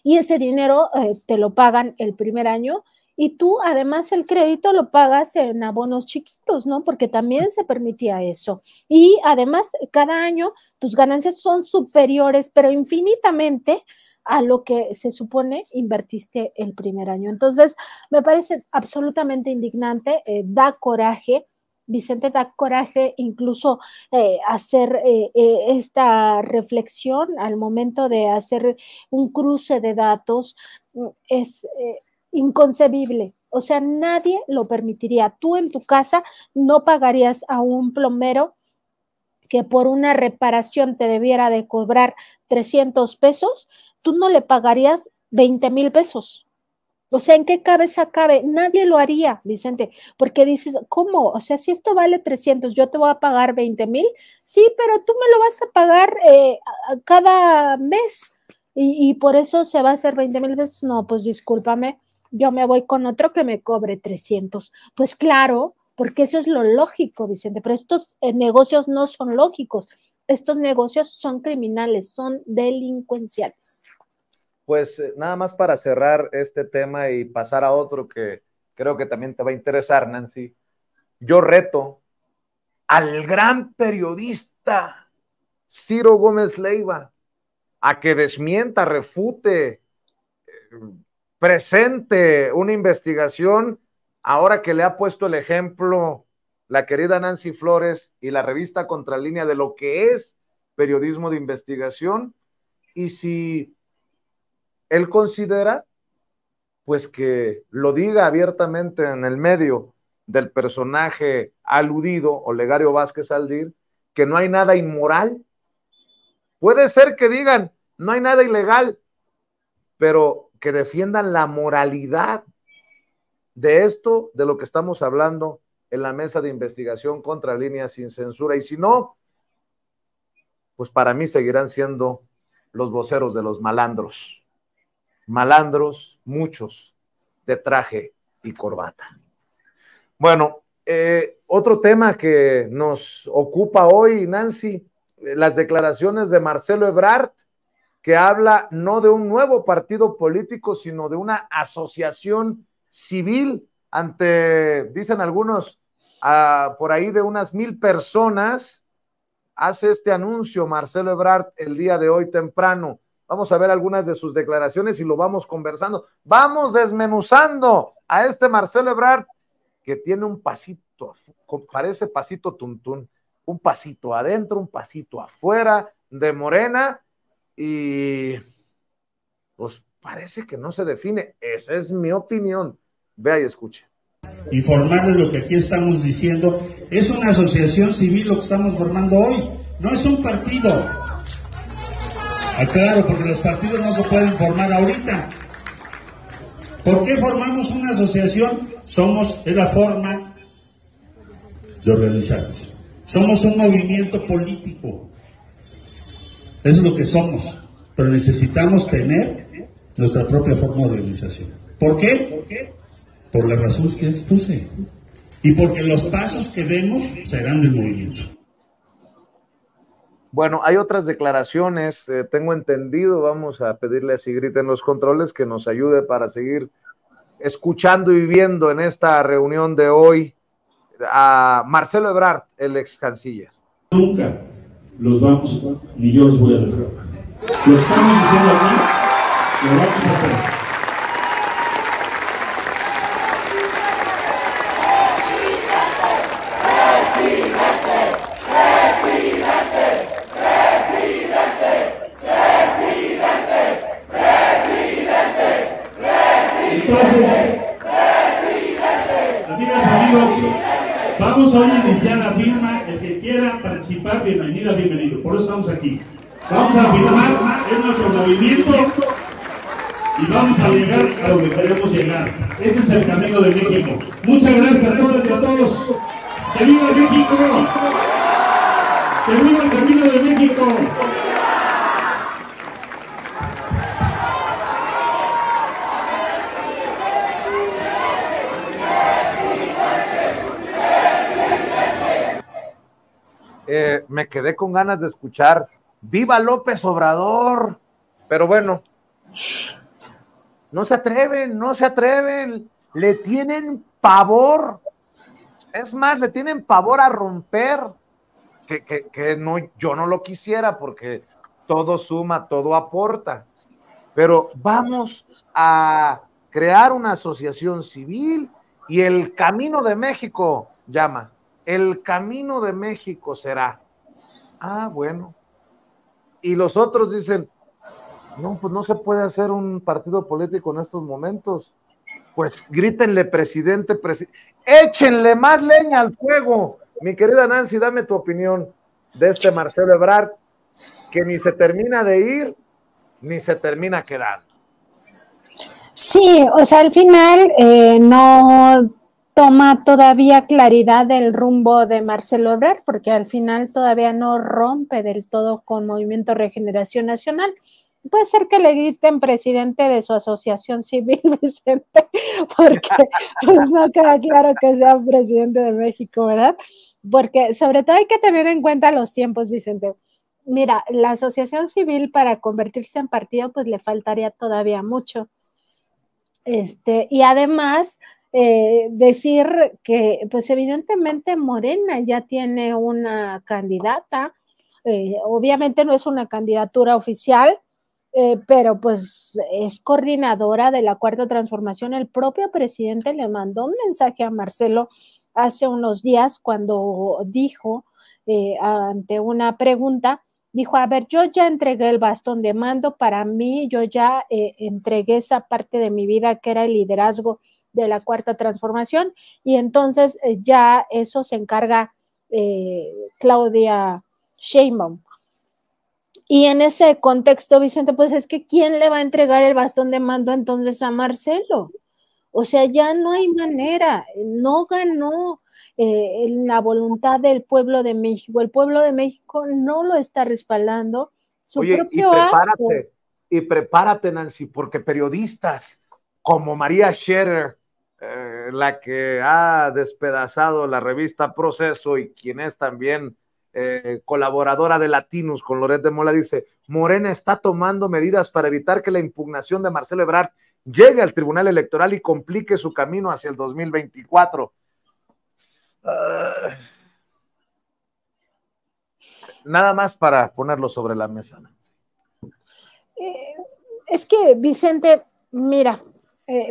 y ese dinero te lo pagan el primer año, y tú además el crédito lo pagas en abonos chiquitos, ¿no? Porque también se permitía eso. Y además cada año tus ganancias son superiores, pero infinitamente, a lo que se supone invertiste el primer año. Entonces, me parece absolutamente indignante, da coraje. Vicente, da coraje incluso hacer esta reflexión al momento de hacer un cruce de datos. Es inconcebible. O sea, nadie lo permitiría. Tú en tu casa no pagarías a un plomero que por una reparación te debiera de cobrar 300 pesos, tú no le pagarías 20,000 pesos. O sea, ¿en qué cabeza cabe? Nadie lo haría, Vicente, porque dices, ¿cómo? O sea, si esto vale 300, yo te voy a pagar 20,000, sí, pero tú me lo vas a pagar cada mes, y por eso se va a hacer 20,000 pesos. No, pues discúlpame, yo me voy con otro que me cobre 300. Pues claro, porque eso es lo lógico, Vicente, pero estos negocios no son lógicos, estos negocios son criminales, son delincuenciales. Pues nada más para cerrar este tema y pasar a otro que creo que también te va a interesar, Nancy. Yo reto al gran periodista Ciro Gómez Leiva a que desmienta, refute, presente una investigación, ahora que le ha puesto el ejemplo la querida Nancy Flores y la revista Contralínea de lo que es periodismo de investigación, y si él considera, pues que lo diga abiertamente en el medio del personaje aludido, Olegario Vázquez Aldir, que no hay nada inmoral. Puede ser que digan, no hay nada ilegal, pero que defiendan la moralidad de esto, de lo que estamos hablando en la mesa de investigación Contralínea sin censura. Y si no, pues para mí seguirán siendo los voceros de los malandros. Malandros, muchos, de traje y corbata. Bueno, otro tema que nos ocupa hoy, Nancy, las declaraciones de Marcelo Ebrard, que habla no de un nuevo partido político, sino de una asociación civil ante, dicen algunos, por ahí de unas 1,000 personas. Hace este anuncio Marcelo Ebrard el día de hoy temprano. Vamos a ver algunas de sus declaraciones y lo vamos conversando. Vamos desmenuzando a este Marcelo Ebrard, que tiene un pasito, parece pasito tuntún, un pasito adentro, un pasito afuera de Morena, y pues parece que no se define. Esa es mi opinión. Vea y escuche. Informarles lo que aquí estamos diciendo. Es una asociación civil lo que estamos formando hoy, no es un partido. Claro, porque los partidos no se pueden formar ahorita. ¿Por qué formamos una asociación? Es la forma de organizarnos. Somos un movimiento político. Eso es lo que somos. Pero necesitamos tener nuestra propia forma de organización. ¿Por qué? Por las razones que expuse. Y porque los pasos que demos serán del movimiento. Bueno, hay otras declaraciones, tengo entendido. Vamos a pedirle a Sigrid en los controles que nos ayude para seguir escuchando y viendo en esta reunión de hoy a Marcelo Ebrard, el ex canciller. Nunca los vamos, ni yo los voy a defraudar. Lo que estamos diciendo aquí, lo vamos a hacer. Vamos hoy a iniciar la firma. El que quiera participar, bienvenido. Por eso estamos aquí. Vamos a firmar, es nuestro movimiento. y vamos a llegar a donde queremos llegar. Ese es el camino de México. Muchas gracias a todas y a todos. ¡Que viva México! ¡Que viva el camino de México! Me quedé con ganas de escuchar ¡Viva López Obrador! Pero bueno, no se atreven, le tienen pavor, es más, le tienen pavor a romper, que no, yo no lo quisiera porque todo suma, todo aporta, pero vamos a crear una asociación civil y el Camino de México llama. El Camino de México será. Ah, bueno. Y los otros dicen, no, pues no se puede hacer un partido político en estos momentos. Pues grítenle presidente, échenle más leña al fuego. Mi querida Nancy, dame tu opinión de este Marcelo Ebrard, que ni se termina de ir, ni se termina quedando. Sí, o sea, al final no toma todavía claridad del rumbo de Marcelo Ebrard, porque al final todavía no rompe del todo con Movimiento Regeneración Nacional. Puede ser que le griten presidente de su asociación civil, Vicente, porque pues no queda claro que sea presidente de México, ¿verdad? Porque sobre todo hay que tener en cuenta los tiempos, Vicente. Mira, la asociación civil para convertirse en partido, pues le faltaría todavía mucho. Y además, decir que, pues evidentemente Morena ya tiene una candidata, obviamente no es una candidatura oficial, pero pues es coordinadora de la Cuarta Transformación. El propio presidente le mandó un mensaje a Marcelo hace unos días cuando dijo, ante una pregunta, dijo, a ver, yo ya entregué el bastón de mando, para mí yo ya entregué esa parte de mi vida que era el liderazgo de la Cuarta Transformación, y entonces ya eso se encarga Claudia Sheinbaum. Y en ese contexto, Vicente, pues es que ¿quién le va a entregar el bastón de mando entonces a Marcelo? O sea, ya no hay manera, no ganó la voluntad del pueblo de México, el pueblo de México no lo está respaldando. Su propio y prepárate, Nancy, porque periodistas como María Scherer, la que ha despedazado la revista Proceso y quien es también colaboradora de Latinos con Loret de Mola, dice, Morena está tomando medidas para evitar que la impugnación de Marcelo Ebrard llegue al Tribunal Electoral y complique su camino hacia el 2024. Nada más para ponerlo sobre la mesa. Es que, Vicente, mira,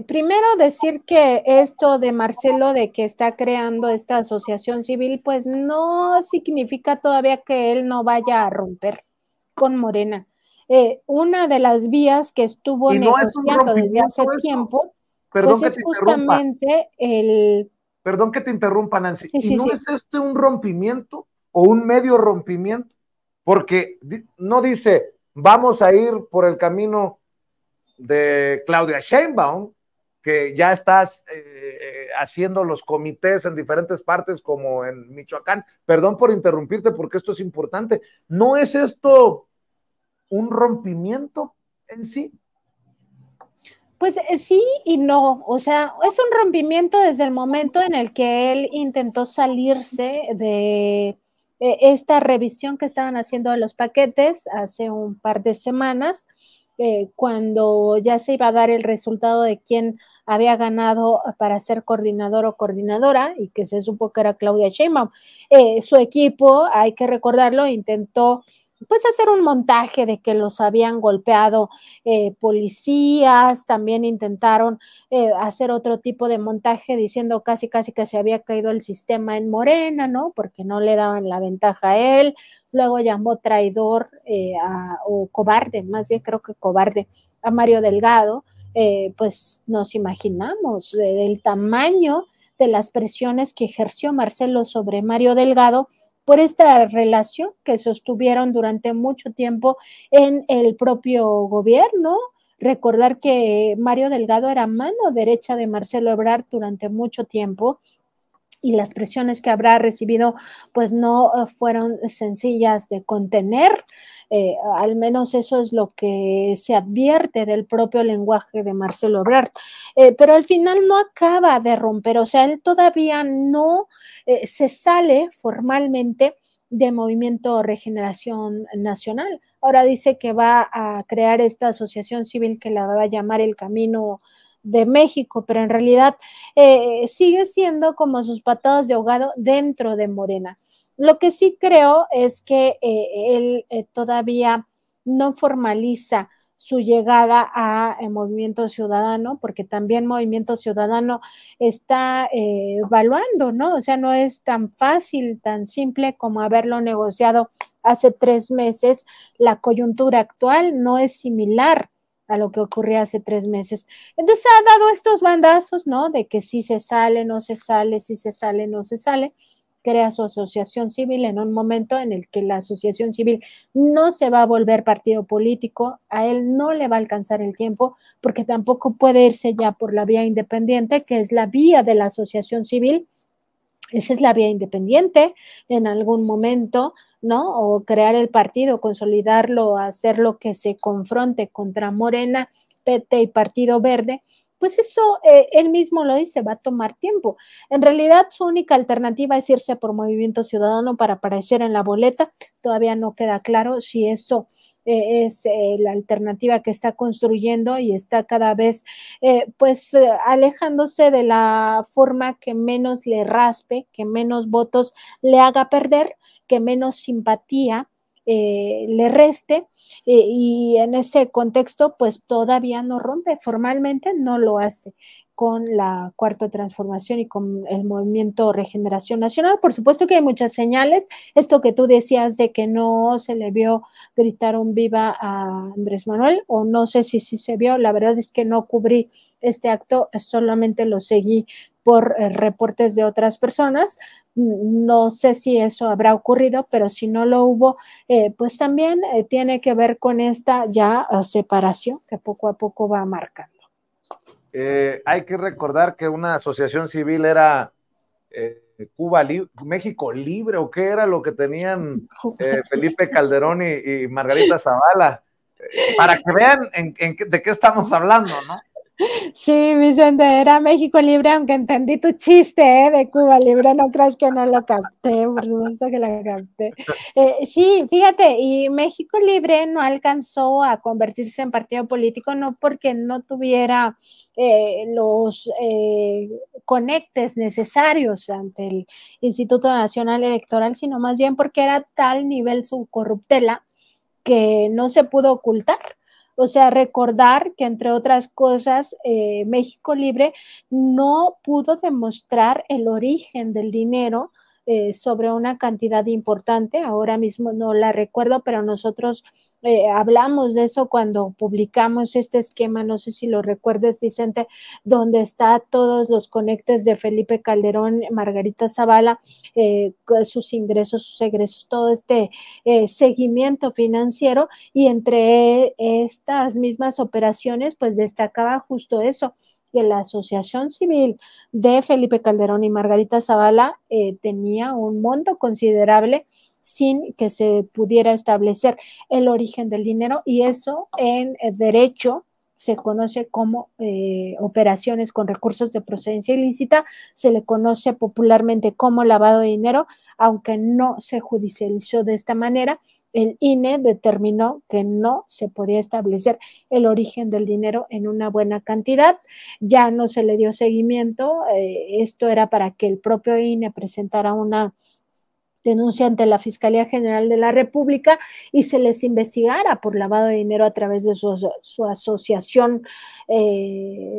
primero decir que esto de Marcelo, de que está creando esta asociación civil, pues no significa todavía que él no vaya a romper con Morena. Una de las vías que estuvo negociando desde hace tiempo, pues es justamente el... Perdón que te interrumpa, Nancy. Sí, ¿y no es este un rompimiento o un medio rompimiento? Porque no dice, vamos a ir por el camino de Claudia Sheinbaum, que ya estás haciendo los comités en diferentes partes como en Michoacán. Perdón por interrumpirte porque esto es importante. ¿No es esto un rompimiento en sí? Pues sí y no, o sea, es un rompimiento desde el momento en el que él intentó salirse de esta revisión que estaban haciendo de los paquetes hace un par de semanas, cuando ya se iba a dar el resultado de quién había ganado para ser coordinador o coordinadora, y que se supo que era Claudia Sheinbaum. Su equipo, hay que recordarlo, intentó pues hacer un montaje de que los habían golpeado policías, también intentaron hacer otro tipo de montaje diciendo casi que se había caído el sistema en Morena, ¿no? Porque no le daban la ventaja a él. Luego llamó traidor o cobarde, más bien creo que cobarde, a Mario Delgado. Pues nos imaginamos el tamaño de las presiones que ejerció Marcelo sobre Mario Delgado por esta relación que sostuvieron durante mucho tiempo en el propio gobierno. Recordar que Mario Delgado era mano derecha de Marcelo Ebrard durante mucho tiempo, y las presiones que habrá recibido pues no fueron sencillas de contener. Al menos eso es lo que se advierte del propio lenguaje de Marcelo Ebrard, pero al final no acaba de romper, o sea, él todavía no se sale formalmente de Movimiento Regeneración Nacional. Ahora dice que va a crear esta asociación civil que la va a llamar El Camino de México, pero en realidad sigue siendo como sus patadas de ahogado dentro de Morena. Lo que sí creo es que él todavía no formaliza su llegada a Movimiento Ciudadano, porque también Movimiento Ciudadano está evaluando, ¿no? O sea, no es tan fácil, tan simple como haberlo negociado hace 3 meses. La coyuntura actual no es similar a lo que ocurría hace 3 meses. Entonces ha dado estos bandazos, ¿no? De que si se sale, no se sale, si se sale, no se sale. Crea su asociación civil en un momento en el que la asociación civil no se va a volver partido político, a él no le va a alcanzar el tiempo, porque tampoco puede irse ya por la vía independiente, que es la vía de la asociación civil. Esa es la vía independiente en algún momento, ¿no? O crear el partido, consolidarlo, hacerlo que se confronte contra Morena, PT y Partido Verde. Pues eso, él mismo lo dice, va a tomar tiempo. En realidad, su única alternativa es irse por Movimiento Ciudadano para aparecer en la boleta. Todavía no queda claro si eso es la alternativa que está construyendo, y está cada vez alejándose de la forma que menos le raspe, que menos votos le haga perder, que menos simpatía le reste, y en ese contexto pues todavía no rompe, formalmente no lo hace con la Cuarta Transformación y con el Movimiento Regeneración Nacional. Por supuesto que hay muchas señales, esto que tú decías de que no se le vio gritar un viva a Andrés Manuel, o no sé si sí se vio, la verdad es que no cubrí este acto, solamente lo seguí por reportes de otras personas. No sé si eso habrá ocurrido, pero si no lo hubo, pues también tiene que ver con esta ya separación que poco a poco va marcando. Hay que recordar que una asociación civil era México Libre, o qué era lo que tenían Felipe Calderón y Margarita Zavala, para que vean de qué estamos hablando, ¿no? Sí, Vicente, era México Libre, aunque entendí tu chiste de Cuba Libre, no creas que no lo capté, por supuesto que lo capté. Sí, fíjate, y México Libre no alcanzó a convertirse en partido político, no porque no tuviera los conectes necesarios ante el Instituto Nacional Electoral, sino más bien porque era tal nivel su corruptela que no se pudo ocultar. O sea, recordar que, entre otras cosas, México Libre no pudo demostrar el origen del dinero sobre una cantidad importante. Ahora mismo no la recuerdo, pero nosotros hablamos de eso cuando publicamos este esquema, no sé si lo recuerdes, Vicente, donde está todos los conectes de Felipe Calderón, Margarita Zavala, sus ingresos, sus egresos, todo este seguimiento financiero, y entre estas mismas operaciones pues destacaba justo eso, que la asociación civil de Felipe Calderón y Margarita Zavala tenía un monto considerable sin que se pudiera establecer el origen del dinero, y eso en derecho se conoce como operaciones con recursos de procedencia ilícita, se le conoce popularmente como lavado de dinero, aunque no se judicializó de esta manera. El INE determinó que no se podía establecer el origen del dinero en una buena cantidad, ya no se le dio seguimiento, esto era para que el propio INE presentara una denuncia ante la Fiscalía General de la República y se les investigara por lavado de dinero a través de su asociación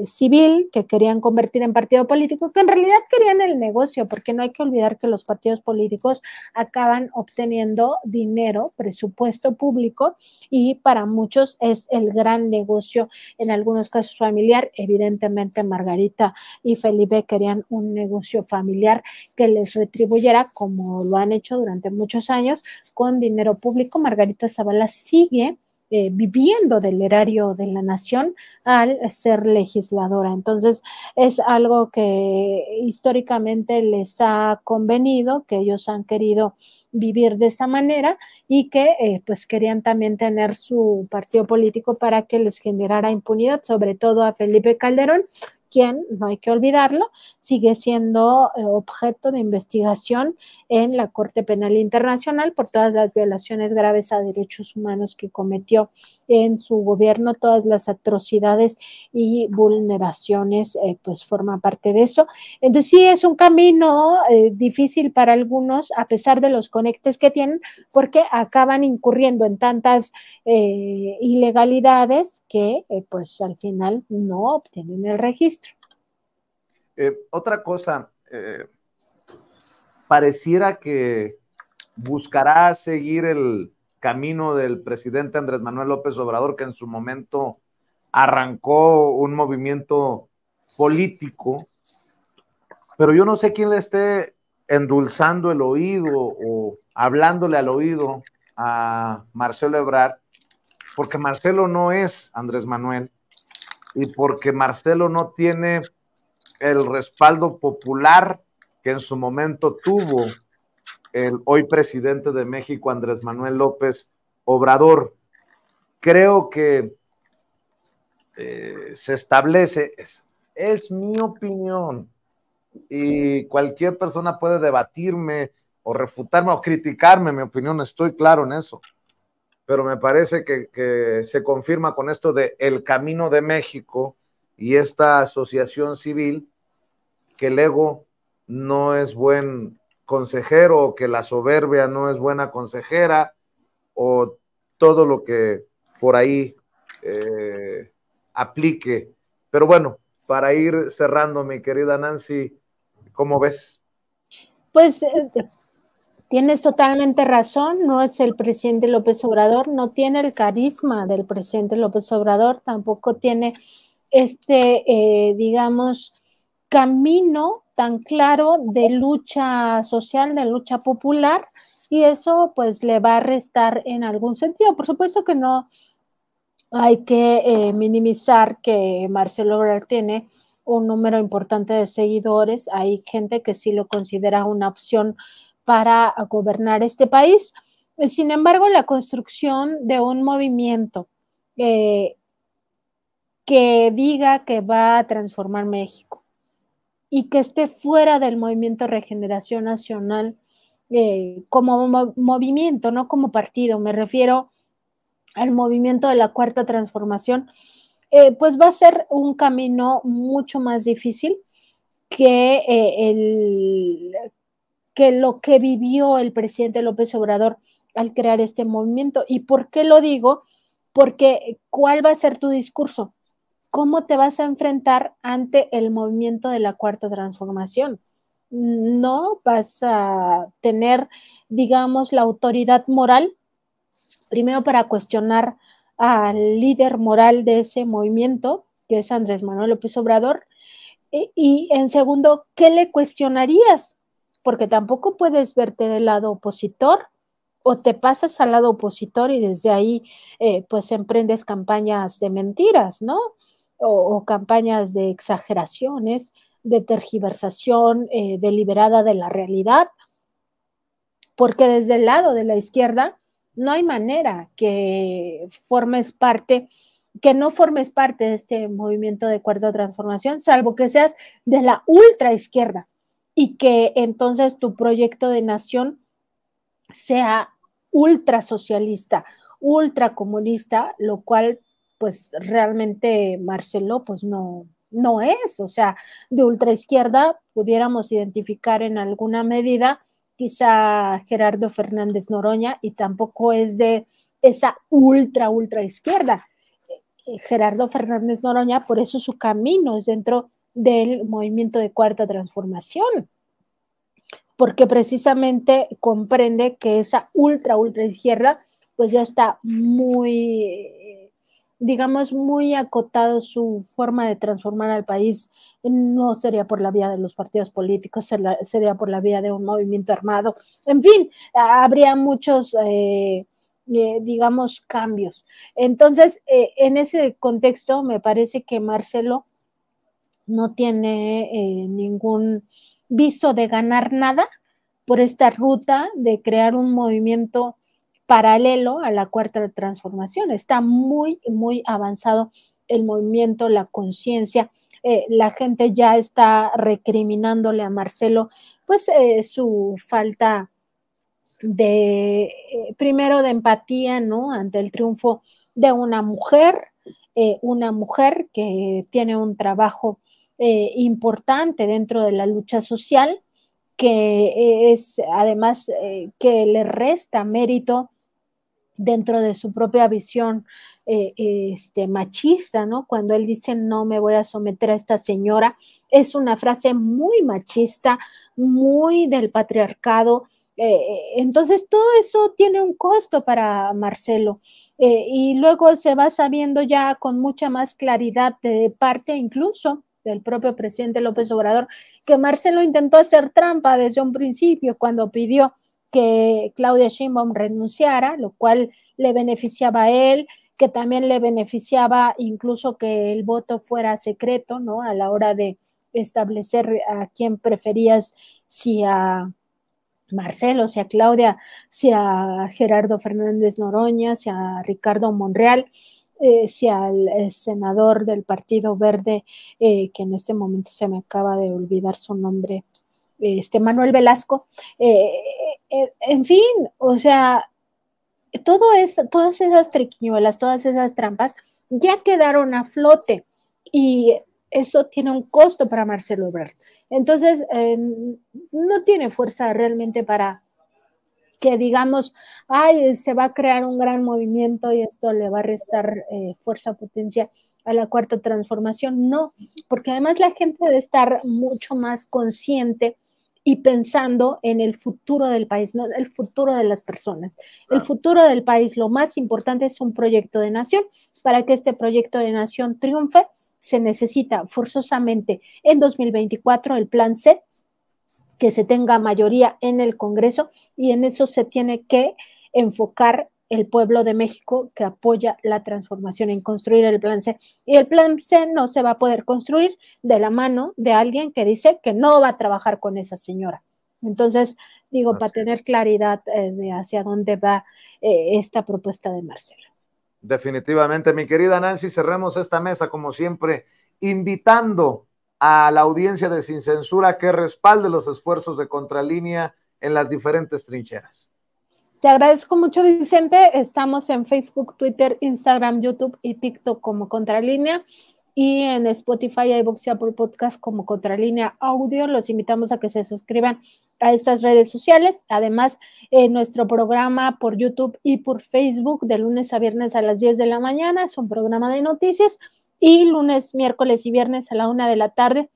civil, que querían convertir en partido político, que en realidad querían el negocio, porque no hay que olvidar que los partidos políticos acaban obteniendo dinero, presupuesto público, y para muchos es el gran negocio, en algunos casos familiar. Evidentemente Margarita y Felipe querían un negocio familiar que les retribuyera, como lo han hecho durante muchos años, con dinero público. Margarita Zavala sigue viviendo del erario de la nación al ser legisladora. Entonces, es algo que históricamente les ha convenido, que ellos han querido vivir de esa manera y que pues querían también tener su partido político para que les generara impunidad, sobre todo a Felipe Calderón, quien, no hay que olvidarlo, sigue siendo objeto de investigación en la Corte Penal Internacional por todas las violaciones graves a derechos humanos que cometió en su gobierno, todas las atrocidades y vulneraciones, pues forma parte de eso. Entonces sí es un camino difícil para algunos, a pesar de los conectes que tienen, porque acaban incurriendo en tantas ilegalidades que pues al final no obtienen el registro. Otra cosa, pareciera que buscará seguir el camino del presidente Andrés Manuel López Obrador, que en su momento arrancó un movimiento político, pero yo no sé quién le esté endulzando el oído o hablándole al oído a Marcelo Ebrard, porque Marcelo no es Andrés Manuel y porque Marcelo no tiene el respaldo popular que en su momento tuvo el hoy presidente de México, Andrés Manuel López Obrador. Creo que se establece, es mi opinión, y cualquier persona puede debatirme o refutarme o criticarme mi opinión, estoy claro en eso, pero me parece que se confirma con esto de El Camino de México y esta asociación civil, que el ego no es buen consejero, o que la soberbia no es buena consejera, o todo lo que por ahí aplique. Pero bueno, para ir cerrando, mi querida Nancy, ¿cómo ves? Pues tienes totalmente razón, no es el presidente López Obrador, no tiene el carisma del presidente López Obrador, tampoco tiene digamos, camino tan claro de lucha social, de lucha popular, y eso pues le va a restar en algún sentido. Por supuesto que no hay que minimizar que Marcelo Ebrard tiene un número importante de seguidores, hay gente que sí lo considera una opción para gobernar este país. Sin embargo, la construcción de un movimiento que diga que va a transformar México y que esté fuera del movimiento Regeneración Nacional como movimiento, no como partido, me refiero al movimiento de la Cuarta Transformación, pues va a ser un camino mucho más difícil que, que lo que vivió el presidente López Obrador al crear este movimiento. ¿Y por qué lo digo? Porque ¿cuál va a ser tu discurso? ¿Cómo te vas a enfrentar ante el movimiento de la Cuarta Transformación? No vas a tener, digamos, la autoridad moral, primero para cuestionar al líder moral de ese movimiento, que es Andrés Manuel López Obrador, y en segundo, ¿qué le cuestionarías? Porque tampoco puedes verte del lado opositor, o te pasas al lado opositor y desde ahí pues emprendes campañas de mentiras, ¿no? O campañas de exageraciones, de tergiversación deliberada de la realidad, porque desde el lado de la izquierda no hay manera que no formes parte de este movimiento de Cuarta Transformación, salvo que seas de la ultra izquierda y que entonces tu proyecto de nación sea ultra socialista, ultra comunista, lo cual pues realmente Marcelo pues no es, o sea, de ultra izquierda pudiéramos identificar en alguna medida quizá Gerardo Fernández Noroña, y tampoco es de esa ultra izquierda. Gerardo Fernández Noroña, por eso su camino es dentro del movimiento de Cuarta Transformación, porque precisamente comprende que esa ultra izquierda pues ya está muy, digamos, muy acotado su forma de transformar al país. No sería por la vía de los partidos políticos, sería por la vía de un movimiento armado. En fin, habría muchos digamos, cambios. Entonces, en ese contexto, me parece que Marcelo no tiene ningún viso de ganar nada por esta ruta de crear un movimiento paralelo a la cuarta transformación. Está muy, muy avanzado el movimiento, la conciencia. La gente ya está recriminándole a Marcelo pues su falta de, primero de empatía, ¿no? Ante el triunfo de una mujer que tiene un trabajo importante dentro de la lucha social, que es además que le resta mérito dentro de su propia visión machista, ¿no? Cuando él dice no me voy a someter a esta señora, es una frase muy machista, muy del patriarcado. Entonces todo eso tiene un costo para Marcelo y luego se va sabiendo ya con mucha más claridad de parte incluso del propio presidente López Obrador que Marcelo intentó hacer trampa desde un principio cuando pidió que Claudia Sheinbaum renunciara, lo cual le beneficiaba a él, que también le beneficiaba incluso que el voto fuera secreto, ¿no? A la hora de establecer a quién preferías, si a Marcelo, si a Claudia, si a Gerardo Fernández Noroña, si a Ricardo Monreal, si al senador del Partido Verde, que en este momento se me acaba de olvidar su nombre, Manuel Velasco, en fin, o sea, todas esas triquiñuelas, todas esas trampas ya quedaron a flote y eso tiene un costo para Marcelo Ebrard. Entonces, no tiene fuerza realmente para que digamos, ay, se va a crear un gran movimiento y esto le va a restar fuerza, potencia a la cuarta transformación. No, porque además la gente debe estar mucho más consciente y pensando en el futuro del país, no el futuro de las personas. El futuro del país, lo más importante es un proyecto de nación. Para que este proyecto de nación triunfe, se necesita forzosamente en 2024 el plan C, que se tenga mayoría en el Congreso, y en eso se tiene que enfocar el pueblo de México que apoya la transformación en construir el plan C. Y el plan C no se va a poder construir de la mano de alguien que dice que no va a trabajar con esa señora. Entonces, digo, para tener claridad de hacia dónde va esta propuesta de Marcelo. Definitivamente, mi querida Nancy, cerremos esta mesa como siempre, invitando a la audiencia de Sin Censura que respalde los esfuerzos de Contralínea en las diferentes trincheras. Te agradezco mucho, Vicente. Estamos en Facebook, Twitter, Instagram, YouTube y TikTok como Contralínea, y en Spotify, iVoox y Apple Podcast como Contralínea Audio. Los invitamos a que se suscriban a estas redes sociales. Además, nuestro programa por YouTube y por Facebook de lunes a viernes a las 10 de la mañana es un programa de noticias, y lunes, miércoles y viernes a la 1 de la tarde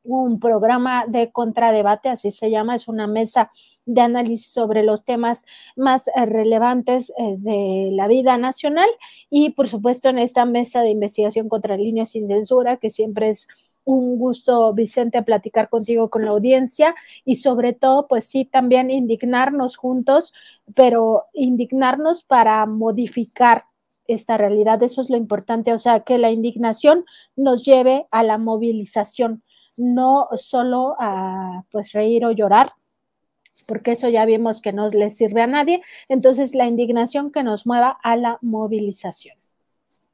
un programa de contradebate, así se llama, es una mesa de análisis sobre los temas más relevantes de la vida nacional, y por supuesto en esta mesa de investigación Contralínea Sin Censura, que siempre es un gusto, Vicente, platicar contigo, con la audiencia, y sobre todo, pues sí, también indignarnos juntos, pero indignarnos para modificar esta realidad. Eso es lo importante, o sea, que la indignación nos lleve a la movilización, no solo a pues reír o llorar, porque eso ya vimos que no le sirve a nadie. Entonces la indignación que nos mueva a la movilización.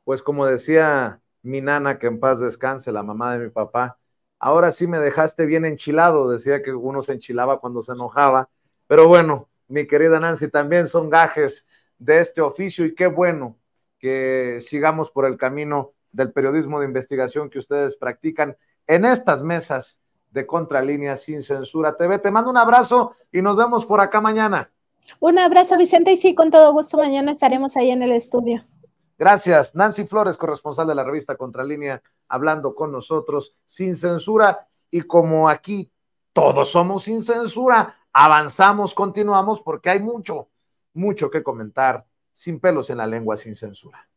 Pues como decía mi nana, que en paz descanse, la mamá de mi papá, ahora sí me dejaste bien enchilado. Decía que uno se enchilaba cuando se enojaba, pero bueno, mi querida Nancy, también son gajes de este oficio, y qué bueno que sigamos por el camino del periodismo de investigación que ustedes practican en estas mesas de Contralínea Sin Censura TV. Te mando un abrazo y nos vemos por acá mañana. Un abrazo, Vicente, y sí, con todo gusto mañana estaremos ahí en el estudio. Gracias. Nancy Flores, corresponsal de la revista Contralínea, hablando con nosotros sin censura, y como aquí todos somos sin censura, avanzamos, continuamos, porque hay mucho que comentar, sin pelos en la lengua, sin censura.